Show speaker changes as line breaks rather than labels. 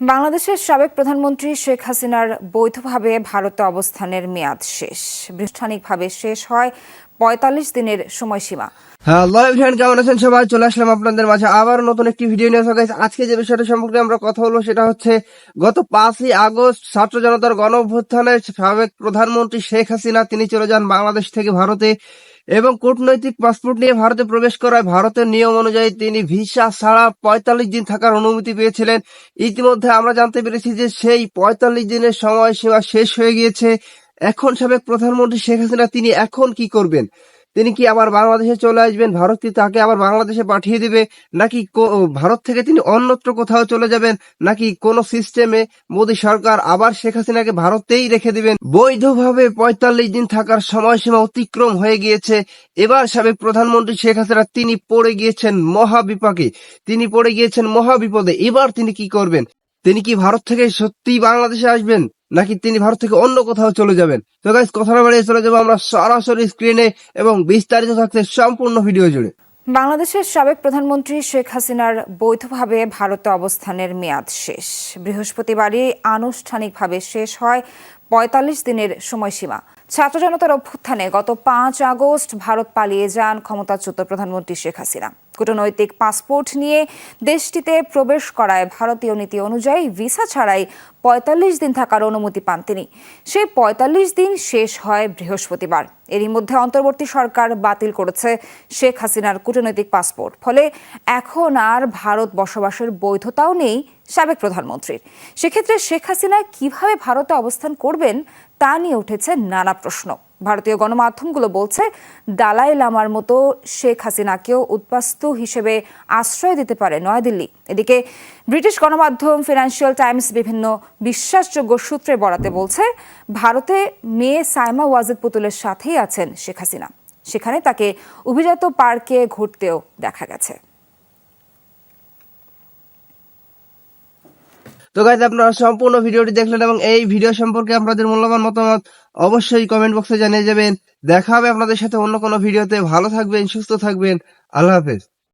বাংলাদেশের সাবেক প্রধানমন্ত্রী শেখ হাসিনার বৈধভাবে ভারতে অবস্থানের মেয়াদ শেষ। আনুষ্ঠানিকভাবে শেষ হয় ৪৫ দিনের সময়সীমা।
হ্যালো এভরিওয়ান, কেমন আছেন সবাই? চলে আসলাম আপনাদের মাঝে আবার নতুন একটি ভিডিও নিয়ে। আজকে যে বিষয়টা সম্পর্কে আমরা কথা বলবো সেটা হচ্ছে গত ৫ই আগস্ট ছাত্র জনতার গণ অভ্যুত্থানে সাবেক প্রধানমন্ত্রী শেখ হাসিনা তিনি চলে যান বাংলাদেশ থেকে ভারতে এবং কূটনৈতিক পাসপোর্ট নিয়ে ভারতে প্রবেশ করায় ভারতের নিয়ম অনুযায়ী তিনি ভিসা ছাড়া ৪৫ দিন থাকার অনুমতি পেয়েছিলেন। ইতিমধ্যে আমরা জানতে পেরেছি যে সেই ৪৫ দিনের সময়সীমা শেষ হয়ে গিয়েছে। এখন সাবেক প্রধানমন্ত্রী শেখ হাসিনা তিনি এখন কি করবেন? তিনি কি আবার বাংলাদেশে চলে আসবেন? ভারত কি তাকে আবার বাংলাদেশে পাঠিয়ে দিবে, নাকি ভারত থেকে তিনি অন্যত্র কোথাও চলে যাবেন, নাকি কোন সিস্টেমে মোদী সরকার আবার শেখ হাসিনাকে ভারতেই রেখে দিবেন? বৈধভাবে ৪৫ দিন থাকার সময়সীমা অতিক্রম হয়ে গিয়েছে। এবার সাবেক প্রধানমন্ত্রী শেখ হাসিনা তিনি পড়ে গিয়েছেন মহাবিপাকে, তিনি পড়ে গিয়েছেন মহাবিপদে। এবার তিনি কি করবেন? তিনি কি ভারত থেকে সত্যিই বাংলাদেশে আসবেন, নাকি তিনি ভারত থেকে অন্য কোথাও চলে যাবেন? তো গাইস, কথা না বাড়িয়ে চলে যাবো আমরা সরাসরি স্ক্রিনে এবং বিস্তারিত থাকতে সম্পূর্ণ ভিডিও জুড়ে।
বাংলাদেশের সাবেক প্রধানমন্ত্রী শেখ হাসিনার বৈধভাবে ভারতে অবস্থানের মেয়াদ শেষ। বৃহস্পতিবারই আনুষ্ঠানিকভাবে শেষ হয় ৪৫ দিনের সময়সীমা। ছাত্র জনতার অভ্যুত্থানে গত ৫ আগস্ট ভারত পালিয়ে যান ক্ষমতাচ্যুত প্রধানমন্ত্রী শেখ হাসিনা। কূটনৈতিক পাসপোর্ট নিয়ে দেশটিতে প্রবেশ করায় ভারতীয় নীতি অনুযায়ী ভিসা ছাড়াই ৪৫ দিন থাকার অনুমতি পান তিনি। সেই ৪৫ দিন শেষ হয় বৃহস্পতিবার। এরই মধ্যে অন্তর্বর্তী সরকার বাতিল করেছে শেখ হাসিনার কূটনৈতিক পাসপোর্ট। ফলে এখন আর ভারত বসবাসের বৈধতাও নেই সাবেক প্রধানমন্ত্রীর। সেক্ষেত্রে শেখ হাসিনা কিভাবে ভারতে অবস্থান করবেন তা নিয়ে উঠেছে নানা প্রশ্ন। ভারতীয় গণমাধ্যমগুলো বলছে দালাই লামার মতো শেখ হাসিনাকেও উদ্বাস্তু হিসেবে আশ্রয় দিতে পারে নয়াদিল্লি। এদিকে ব্রিটিশ গণমাধ্যম ফিনান্সিয়াল টাইমস বিভিন্ন বিশ্বাসযোগ্য সূত্রে বরাতে বলছে ভারতে মেয়ে সাইমা ওয়াজেদ পুতুলের সাথেই আছেন শেখ হাসিনা। সেখানে তাকে অভিজাত পার্কে ঘুরতেও দেখা গেছে।
তো গাইস, আপনারা সম্পূর্ণ ভিডিওটি দেখলেন এবং এই ভিডিও সম্পর্কে আপনাদের মূল্যবান মতামত অবশ্যই কমেন্ট বক্সে জানিয়ে যাবেন। দেখা হবে আপনাদের সাথে অন্য কোনো ভিডিওতে। ভালো থাকবেন, সুস্থ থাকবেন। আল্লাহ হাফেজ।